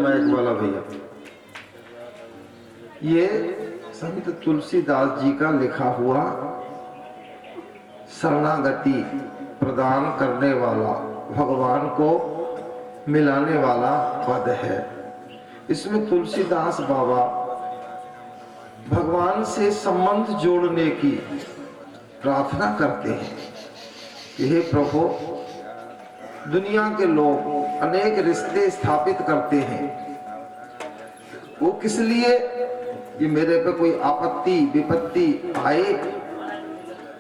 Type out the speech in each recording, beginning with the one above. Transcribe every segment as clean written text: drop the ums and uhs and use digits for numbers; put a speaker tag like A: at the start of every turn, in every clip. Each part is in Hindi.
A: माइक वाला भैया। ये संत तुलसीदास जी का लिखा हुआ शरणागति प्रदान करने वाला, भगवान को मिलाने वाला पद है। इसमें तुलसीदास बाबा भगवान से संबंध जोड़ने की प्रार्थना करते हैं कि हे प्रभु, दुनिया के लोग अनेक रिश्ते स्थापित करते हैं, वो किस लिए कि मेरे पे कोई आपत्ति विपत्ति आए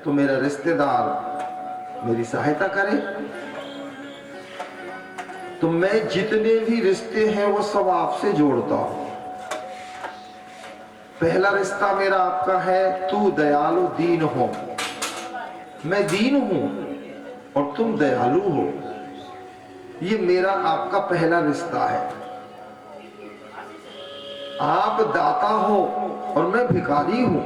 A: तो मेरा रिश्तेदार मेरी सहायता करे। तो मैं जितने भी रिश्ते हैं वो सब आपसे जोड़ता हूं। पहला रिश्ता मेरा आपका है, तू दयालु दीन हो। मैं दीन हूं और तुम दयालु हो, ये मेरा आपका पहला रिश्ता है। आप दाता हो और मैं भिखारी हूं,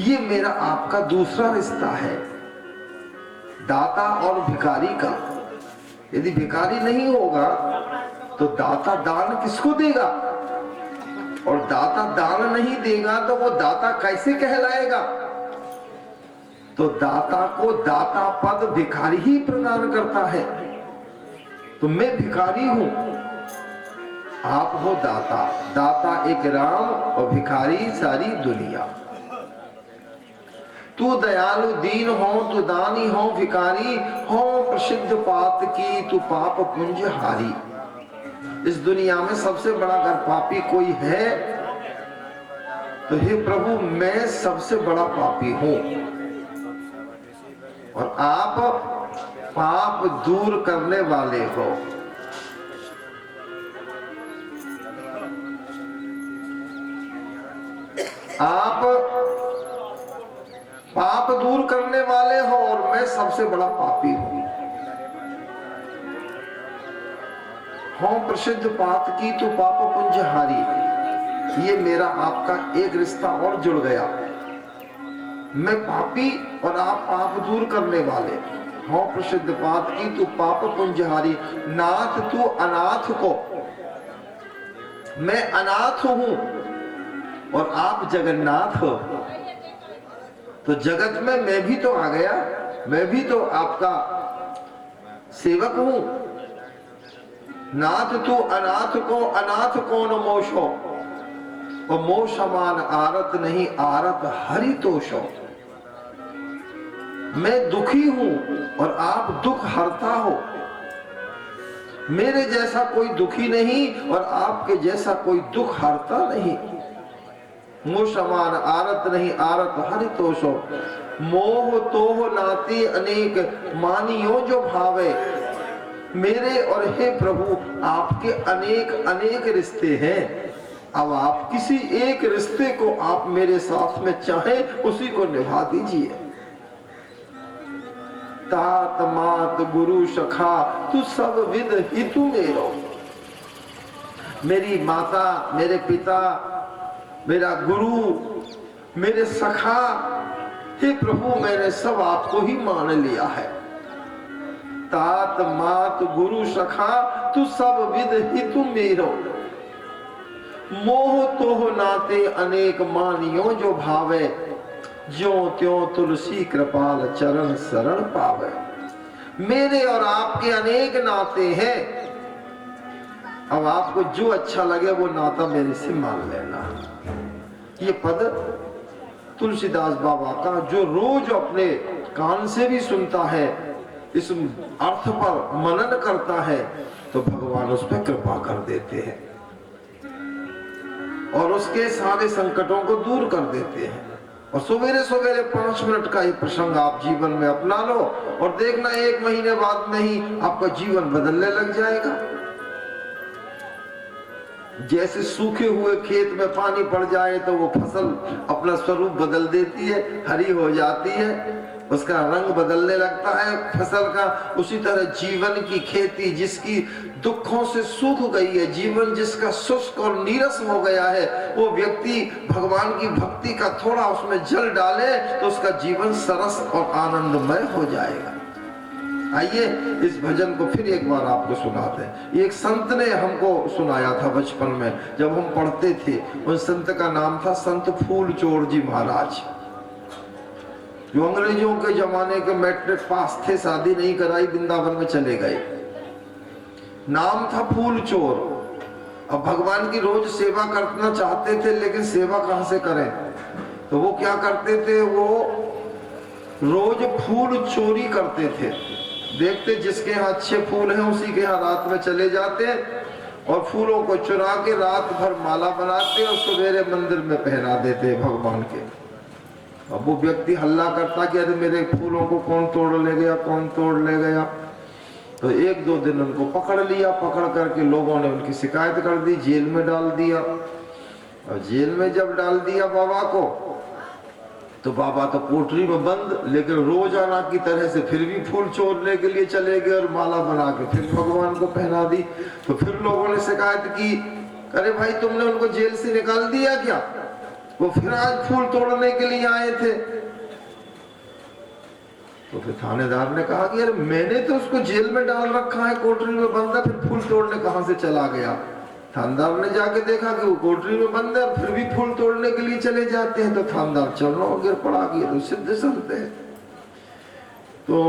A: ये मेरा आपका दूसरा रिश्ता है, दाता और भिखारी का। यदि भिखारी नहीं होगा तो दाता दान किसको देगा, और दाता दान नहीं देगा तो वो दाता कैसे कहलाएगा। तो दाता को दाता पद भिखारी ही प्रदान करता है। तो मैं भिखारी हूं, आप हो दाता। दाता एक राम और भिखारी सारी दुनिया। तू दयालु दीन हो, तू दानी हो, भिखारी हो, प्रसिद्ध पात की तू पाप पुंज हारी। इस दुनिया में सबसे बड़ा अगर पापी कोई है तो हे प्रभु, मैं सबसे बड़ा पापी हूं और आप पाप दूर करने वाले हो। आप पाप दूर करने वाले हो और मैं सबसे बड़ा पापी हूं। हो प्रसिद्ध पात की तू पाप पुंज हारी। ये मेरा आपका एक रिश्ता और जुड़ गया। मैं पापी और आप पाप दूर करने वाले। हो प्रसिद्ध पात की तू पाप पुंज हारी। नाथ तू अनाथ को, मैं अनाथ हूं और आप जगन्नाथ हो। तो जगत में मैं भी तो आ गया, मैं भी तो आपका सेवक हूं। नाथ तू अनाथ को, अनाथ कौन मोशो, और मोह समान आरत नहीं, आरत हरि तोषो। मैं दुखी हूं और आप दुख हरता हो। मेरे जैसा कोई दुखी नहीं और आपके जैसा कोई दुख हरता नहीं। मोह समान आरत नहीं, आरत हरि तोषो। मोह तोह नाते अनेक मानियो जो भावे। मेरे और हे प्रभु आपके अनेक अनेक रिश्ते हैं। अब आप किसी एक रिश्ते को आप मेरे साथ में चाहें उसी को निभा दीजिए। तात मात गुरु सखा तू सब विद हितु मेरो। मेरी माता, मेरे पिता, मेरा गुरु, मेरे सखा, हे प्रभु मैंने सब आपको ही मान लिया है। तात मात गुरु सखा तू सब विद हितु मेरो। मोह तोह नाते अनेक मानियो जो भावे। ज्यों त्यों तुलसी कृपाल चरण शरण पावे। मेरे और आपके अनेक नाते हैं। अब आपको जो अच्छा लगे वो नाता मेरे से मान लेना। ये पद तुलसीदास बाबा का जो रोज अपने कान से भी सुनता है, इस अर्थ पर मनन करता है तो भगवान उस पर कृपा कर देते हैं और उसके सारे संकटों को दूर कर देते हैं। और सवेरे सवेरे 5 मिनट का ये प्रसंग आप जीवन में अपना लो और देखना 1 महीने बाद में ही आपका जीवन बदलने लग जाएगा। जैसे सूखे हुए खेत में पानी पड़ जाए तो वो फसल अपना स्वरूप बदल देती है, हरी हो जाती है, उसका रंग बदलने लगता है फसल का। उसी तरह जीवन की खेती जिसकी दुखों से सूख गई है, जीवन जिसका शुष्क और नीरस हो गया है, वो व्यक्ति भगवान की भक्ति का थोड़ा उसमें जल डाले तो उसका जीवन सरस और आनंदमय हो जाएगा। आइए इस भजन को फिर एक बार आपको सुनाते हैं। ये एक संत ने हमको सुनाया था बचपन में जब हम पढ़ते थे। उस संत का नाम था संत फूलचोर जी महाराज, जो अंग्रेजों के जमाने के मैट्रिक पास थे, शादी नहीं कराई, वृंदावन में चले गए। नाम था फूलचोर। अब भगवान की रोज सेवा करना चाहते थे, लेकिन सेवा कहां से करें, तो वो क्या करते थे, वो रोज फूल चोरी करते थे। देखते जिसके यहाँ अच्छे फूल हैं उसी के यहाँ रात में चले जाते और फूलों को चुरा के रात भर माला बनाते और सवेरे मंदिर में पहना देते भगवान के। अब वो व्यक्ति हल्ला करता कि अरे मेरे फूलों को कौन तोड़ ले गया, कौन तोड़ ले गया। तो एक दो दिन उनको पकड़ लिया, पकड़ करके लोगों ने उनकी शिकायत कर दी, जेल में डाल दिया। और जेल में जब डाल दिया बाबा को, तो बाबा तो कोठरी में बंद, लेकिन रोजाना की तरह से फिर भी फूल चोरने के लिए चले गए और माला बना के फिर भगवान को पहना दी। तो फिर लोगों ने शिकायत की, अरे भाई तुमने उनको जेल से निकाल दिया क्या, वो फिर आज फूल तोड़ने के लिए आए थे। तो फिर थानेदार ने कहा कि यार मैंने तो उसको जेल में डाल रखा है, कोठरी में बंद है, फिर फूल तोड़ने कहां से चला गया। थानेदार ने जाके देखा कि वो कोठरी में बंद है, फिर भी फूल तोड़ने के लिए चले जाते हैं। तो थानेदार चरणों गिर पड़ा कि ये तो सिद्ध संत है। तो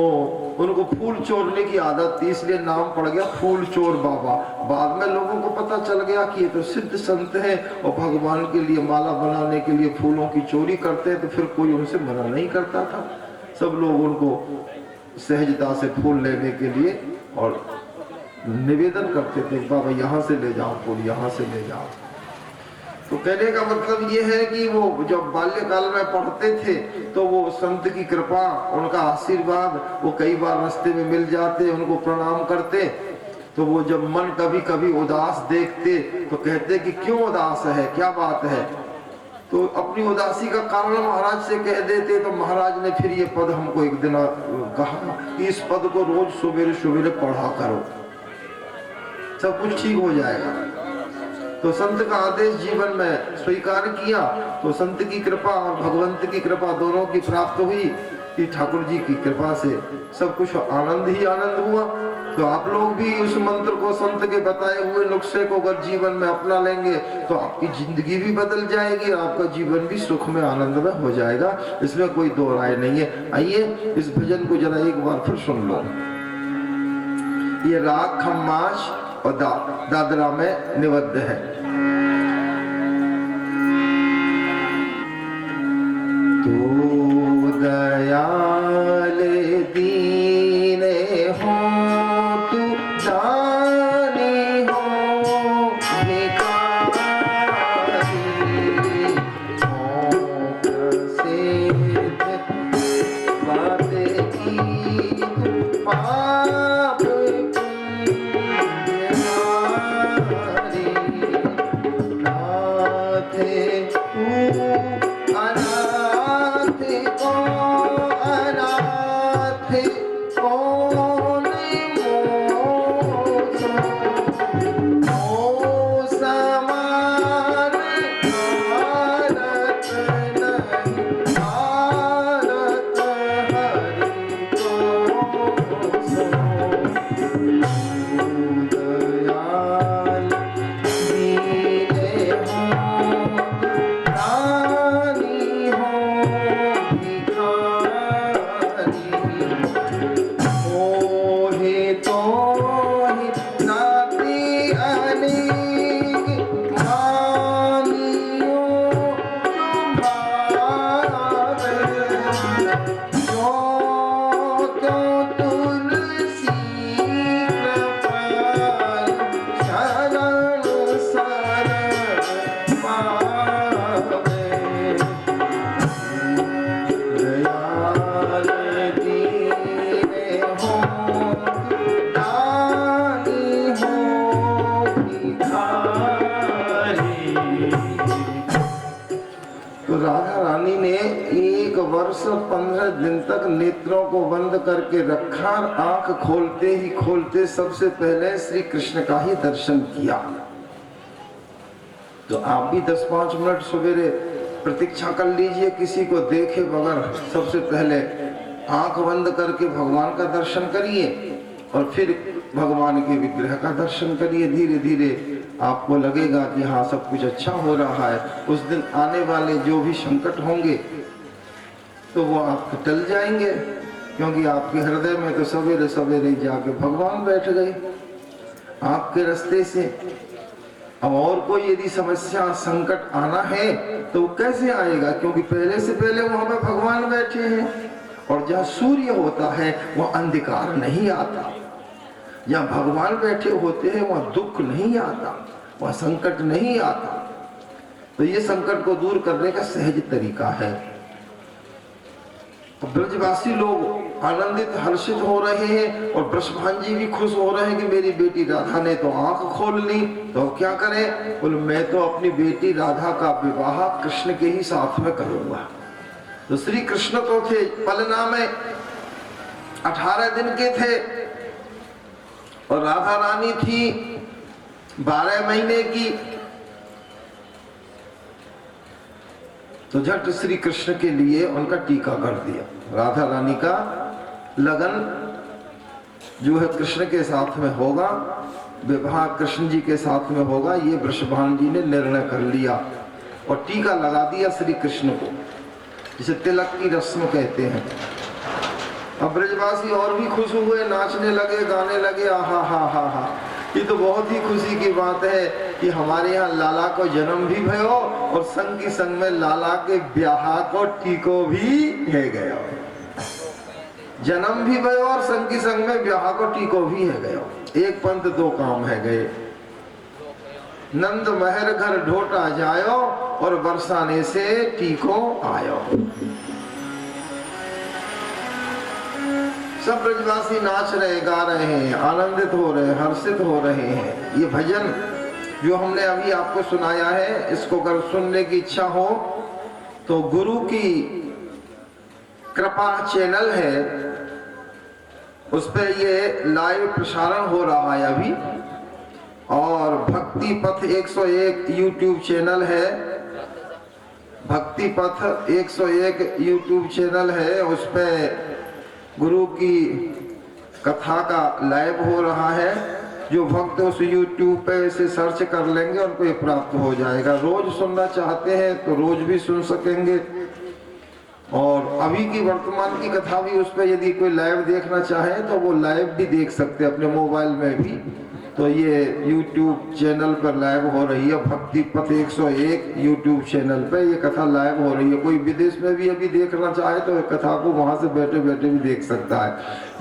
A: उनको फूल चोरने की आदत थी, इसलिए नाम पड़ गया फूल चोर बाबा। बाद में लोगों को पता चल गया कि ये तो सिद्ध संत है और भगवान के लिए माला बनाने के लिए फूलों की चोरी करते हैं, तो फिर कोई उनसे मना नहीं करता था। सब लोग उनको सहजता से फूल लेने के लिए और निवेदन करते थे, बाबा यहाँ से ले जाओ फूल, यहाँ से ले जाओ। तो कहने का मतलब ये है कि वो जब बाल्यकाल में पढ़ते थे तो वो संत की कृपा, उनका आशीर्वाद, वो कई बार रास्ते में मिल जाते, उनको प्रणाम करते। तो वो जब मन कभी कभी उदास देखते तो कहते कि क्यों उदास है, क्या बात है। तो अपनी उदासी का कारण महाराज से कह देते। तो महाराज ने फिर ये पद हमको एक दिन कहा कि इस पद को रोज सवेरे सवेरे पढ़ा करो, सब कुछ ठीक हो जाएगा। तो संत का आदेश जीवन में स्वीकार किया तो संत की कृपा और भगवंत की कृपा दोनों की प्राप्त हुई कि ठाकुर जी की कृपा से सब कुछ आनंद ही आनंद हुआ। तो आप लोग भी उस मंत्र को, संत के बताए हुए नुस्खे को अगर जीवन में अपना लेंगे तो आपकी जिंदगी भी बदल जाएगी, आपका जीवन भी सुख में आनंद में हो जाएगा, इसमें कोई दो राय नहीं है। आइए इस भजन को जरा एक बार फिर सुन लो। ये राग खम्माश और दादरा में निबद्ध है। तू दयाल दीने हो, तू दानी हो, भिखारी हो, प्रसिद्ध बातें की तू पाप वर्ष 15 दिन तक नेत्रों को बंद करके रखा, आंख खोलते ही खोलते सबसे पहले श्री कृष्ण का ही दर्शन किया। तो आप भी 10-5 मिनट सवेरे प्रतीक्षा कर लीजिए, किसी को देखे बगैर सबसे पहले आंख बंद करके भगवान का दर्शन करिए और फिर भगवान के विग्रह का दर्शन करिए। धीरे धीरे आपको लगेगा कि हाँ सब कुछ अच्छा हो रहा है। उस दिन आने वाले जो भी संकट होंगे तो वो आपके टल जाएंगे, क्योंकि आपके हृदय में तो सवेरे सवेरे जाके भगवान बैठ गए आपके रास्ते से। अब और कोई यदि समस्या संकट आना है तो वो कैसे आएगा, क्योंकि पहले से पहले वहां पे भगवान बैठे हैं। और जहाँ सूर्य होता है वह अंधकार नहीं आता, जहाँ भगवान बैठे होते हैं वहाँ दुख नहीं आता, वहाँ संकट नहीं आता। तो ये संकट को दूर करने का सहज तरीका है। तो ब्रजवासी लोग आनंदित हर्षित हो रहे हैं और वृषभान जी भी खुश हो रहे हैं कि मेरी बेटी राधा ने तो आंख खोल ली, तो क्या करें। बोले मैं तो अपनी बेटी राधा का विवाह कृष्ण के ही साथ में करूंगा। तो श्री कृष्ण तो थे पलना में 18 दिन के थे और राधा रानी थी 12 महीने की। तो झट श्री कृष्ण के लिए उनका टीका कर दिया। राधा रानी का लगन जो है कृष्ण के साथ में होगा, विवाह कृष्ण जी के साथ में होगा, ये वृषभान जी ने निर्णय कर लिया और टीका लगा दिया श्री कृष्ण को, जिसे तिलक की रस्म कहते हैं। अब ब्रजवासी और भी खुश हुए, नाचने लगे, गाने लगे। आहा हा हा हा, ये तो बहुत ही खुशी की बात है कि हमारे यहाँ लाला को जन्म भी भयो और संग की संग में लाला के ब्याह को टीको भी है गया। जन्म भी भयो और संग की संग में ब्याह को टीको भी है गया। एक पंथ दो काम है गए। नंद महर घर ढोटा जायो और बरसाने से टीको आयो। सब ब्रजवासी नाच रहे, गा रहे हैं, आनंदित हो रहे, हर्षित हो रहे हैं। ये भजन जो हमने अभी आपको सुनाया है, इसको अगर सुनने की इच्छा हो तो गुरु की कृपा चैनल है, उस पर ये लाइव प्रसारण हो रहा है अभी। और भक्ति पथ 101 यूट्यूब चैनल है, भक्ति पथ 101 यूट्यूब चैनल है, उस पर गुरु की कथा का लाइव हो रहा है। जो भक्त उस YouTube पे से सर्च कर लेंगे उनको ये प्राप्त हो जाएगा। रोज सुनना चाहते हैं तो रोज भी सुन सकेंगे, और अभी की वर्तमान की कथा भी उस पर यदि कोई लाइव देखना चाहे तो वो लाइव भी देख सकते हैं अपने मोबाइल में भी। तो ये YouTube चैनल पर लाइव हो रही है, भक्ति पथ 101 YouTube चैनल पे ये कथा लाइव हो रही है। कोई विदेश में भी अभी देखना चाहे तो कथा को वहां से बैठे बैठे भी देख सकता है,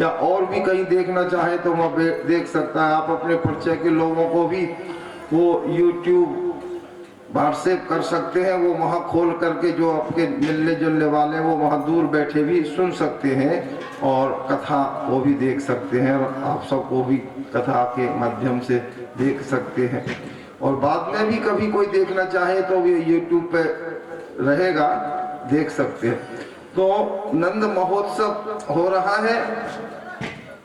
A: या और भी कहीं देखना चाहे तो वहाँ देख सकता है। आप अपने परिचय के लोगों को भी वो YouTube व्हाट्सएप कर सकते हैं, वो वहाँ खोल करके जो आपके मिलने जुलने वाले वो वहाँ दूर बैठे भी सुन सकते हैं और कथा वो भी देख सकते हैं, और आप सबको भी कथा के माध्यम से देख सकते हैं। और बाद में भी कभी कोई देखना चाहे तो भी YouTube पे रहेगा, देख सकते हैं। तो नंद महोत्सव हो रहा है।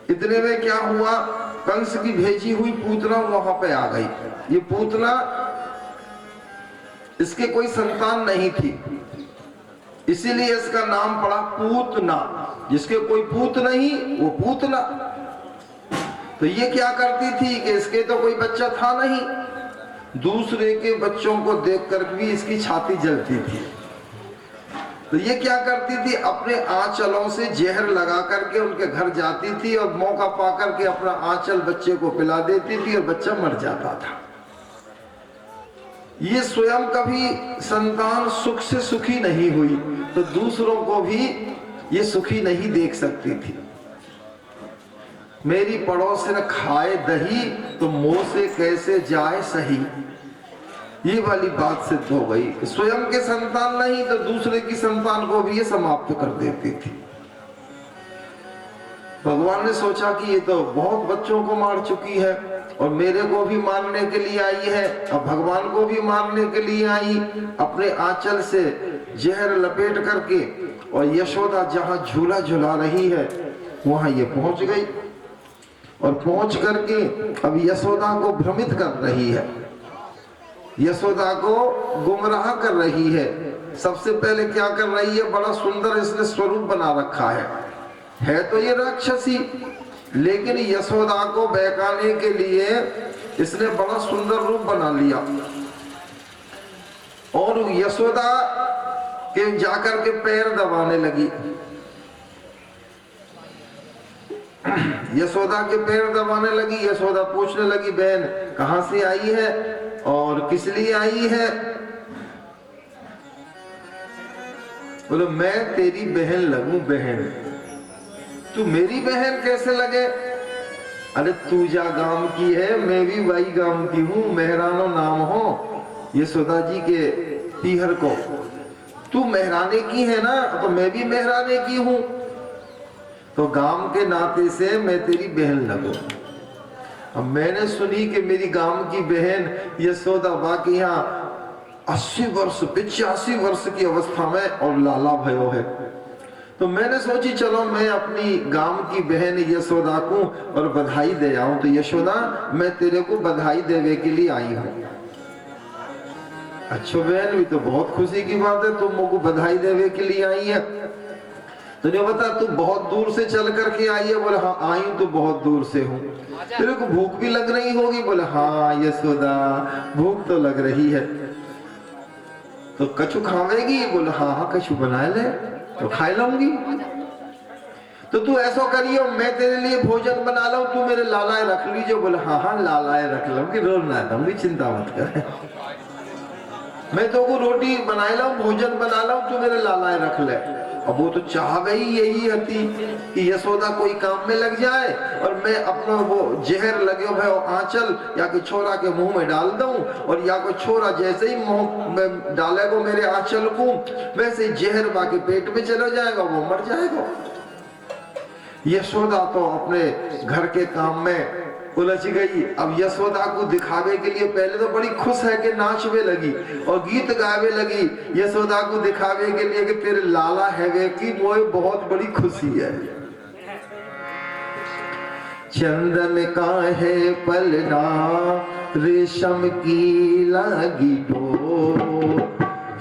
A: इतने में क्या हुआ, कंस की भेजी हुई पूतना वहां पे आ गई। ये पूतना, इसके कोई संतान नहीं थी, इसीलिए इसका नाम पड़ा पूतना। जिसके कोई पूत नहीं वो पूतना। तो ये क्या करती थी कि इसके तो कोई बच्चा था नहीं, दूसरे के बच्चों को देखकर भी इसकी छाती जलती थी। तो ये क्या करती थी, अपने आंचलों से जहर लगा करके उनके घर जाती थी और मौका पा करके अपना आंचल बच्चे को पिला देती थी और बच्चा मर जाता था। ये स्वयं कभी संतान सुख से सुखी नहीं हुई, तो दूसरों को भी ये सुखी नहीं देख सकती थी। मेरी पड़ोसन खाए दही तो मुंह से कैसे जाए सही, ये वाली बात सिद्ध हो गई। स्वयं के संतान नहीं तो दूसरे की संतान को भी ये समाप्त कर देती थी। भगवान ने सोचा कि ये तो बहुत बच्चों को मार चुकी है और मेरे को भी मारने के लिए आई है, अब भगवान को भी मारने के लिए आई। अपने आंचल से जहर लपेट करके और यशोदा जहां झूला झुला रही है वहां ये पहुंच गई, और पहुंच करके अब यशोदा को भ्रमित कर रही है, यशोदा को गुमराह कर रही है। सबसे पहले क्या कर रही है, बड़ा सुंदर इसने स्वरूप बना रखा है, है तो ये राक्षसी, लेकिन यशोदा को बहकाने के लिए इसने बड़ा सुंदर रूप बना लिया और यशोदा के जाकर के पैर दबाने लगी। यशोदा के पैर दबाने लगी। यशोदा पूछने लगी, बहन कहां से आई है और किस लिए आई है? बोलो, मैं तेरी बहन लगूं। बहन? तू मेरी बहन कैसे लगे? अरे तू जा गांव की है, मैं भी वही गांव की हूँ, मेहरानो नाम हो यशोदा जी के पीहर को। तू मेहराने की है ना, तो मैं भी मेहराने की हूँ, तो गांव के नाते से मैं तेरी बहन लगूं। अब मैंने सुनी कि मेरी गांव की बहन यशोदा बाकी यहाँ 80 वर्ष 85 वर्ष की अवस्था में और लाला भयो है, तो मैंने सोची चलो मैं अपनी गांव की बहन यशोदा को और बधाई दे आऊं। तो यशोदा, मैं तेरे को बधाई देने के लिए आई हूं। अच्छा बहन, भी तो बहुत खुशी की बात है, तुम मुझको बधाई देने के लिए आई है। तुझे बता, तू बहुत दूर से चल करके आई है? बोले हाँ आई तो बहुत दूर से हूँ। तेरे को भूख भी लग रही होगी? बोले हाँ यशोदा, भूख तो लग रही है। तो कछु खावेगी? बोले हाँ हाँ कछु बना ले तो खा लूंगी। तो तू ऐसा करियो, मैं तेरे लिए भोजन बना लाऊं, तू मेरे लालाए रख लीजिए। बोले हाँ हाँ लालाए रख लूंगी, रोज ना दूंगी, चिंता मत कर। मैं तो को रोटी बना लाऊं, भोजन बना लाऊं, तू मेरे लालाए रख ले। अब वो तो चाह गई यही हती कि यशोदा कोई काम में लग जाए और मैं अपना वो जहर लगे भाई आंचल या कि छोरा के मुंह में डाल दूं, और या कोई छोरा जैसे ही मुंह में डालेगा मेरे आंचल को, वैसे ही जहर बाकी पेट में चला जाएगा, वो मर जाएगा। यशोदा तो अपने घर के काम में उलझ गई। अब यशोदा को दिखावे के लिए पहले तो बड़ी खुश है कि नाचवे लगी और गीत गावे लगी, यशोदा को दिखावे के लिए कि तेरे लाला है वे की, वो बहुत बड़ी खुशी है। चंदन का है पलना रेशम की लागी डोर,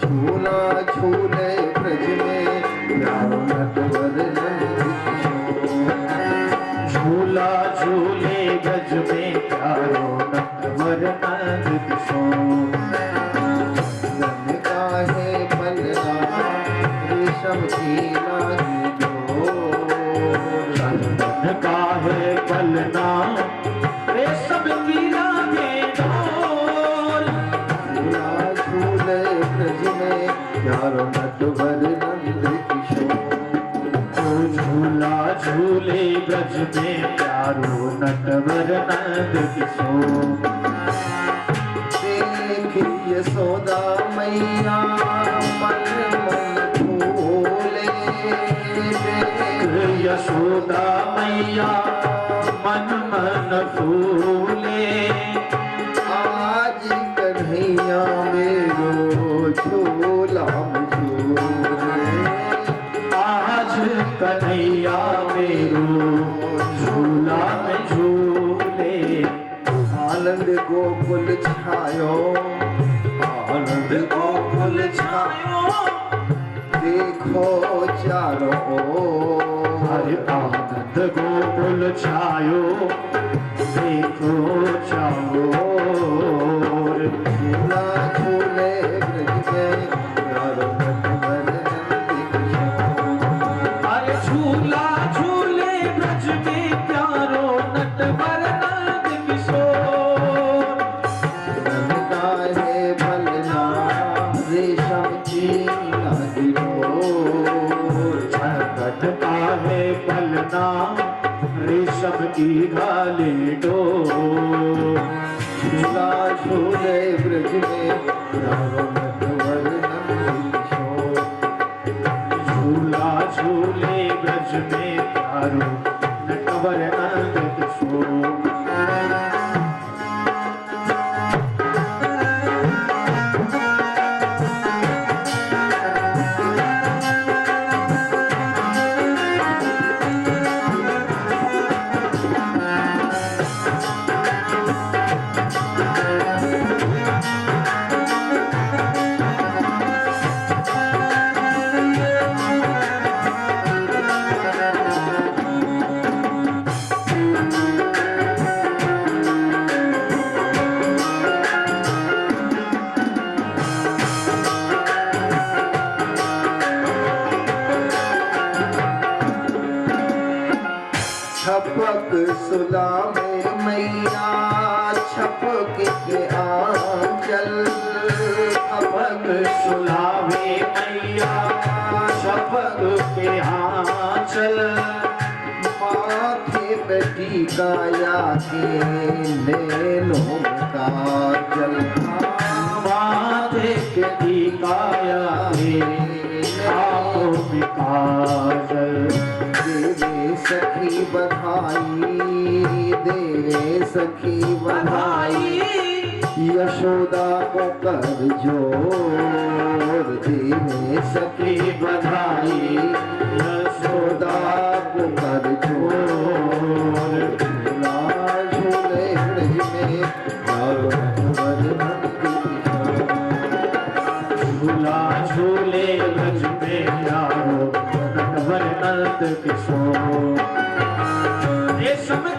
A: झूला झूले ब्रज में प्यारो नटवर
B: झूला झूले ब्रज में प्यारो नटवर नंद किशोर।
A: चंदन का है पलना रेशम की लागी डोर,
B: चंदन का है पलना रेशम की लागी डोर,
A: झूला झूले ब्रज में प्यारो नटवर नंद किशोर।
B: झूला झूले ब्रज में प्यारो नटवर नंद किशोर।
A: देख यशोदा मैया मन मन फूले,
B: यशोदा मैया मन मन फूले,
A: आज कन्हैया मेरो झूला झूले,
B: आज कन्हैया मेरो झूला में झूले।
A: आनंद गोकुल छायो, आनंद गोकुल छायो, देखो चारों ओर,
B: हरे आनंद गोकुल छायो, देखो चारों ओर।
A: झूला झूले ब्रज में प्यारो नटवर नंद किशोर।
B: अरे झूला झूले ब्रज में प्यारो नटवर नंद किशोर।
A: चंदन का है पलना रेशम की लागी डोर,
B: चंदन का है पलना रेशम की घाले डोर।
A: झूला झूले ब्रज में प्यारो नटवर नंद किशोर।
B: झूला झूले ब्रज में प्यारो नटवर नंद किशोर।
A: सुलावे मैया छपक के आंचल,
B: खपक सुलावे मैया छपक के आंचल,
A: माथे पे टीकाया के नैनों का जल,
B: माथे के टीकाया के आंखों में काजल,
A: देवे सखी बधाई, देवे सखी बधाई, यशोदा को कर जोर, देवे सखी बधाई, यशोदा को कर जोर, झूला झूले ब्रज में चारों नटवर बनती
B: झूला झूले ब्रज में यारो नटवर नंद किशोर। ये समय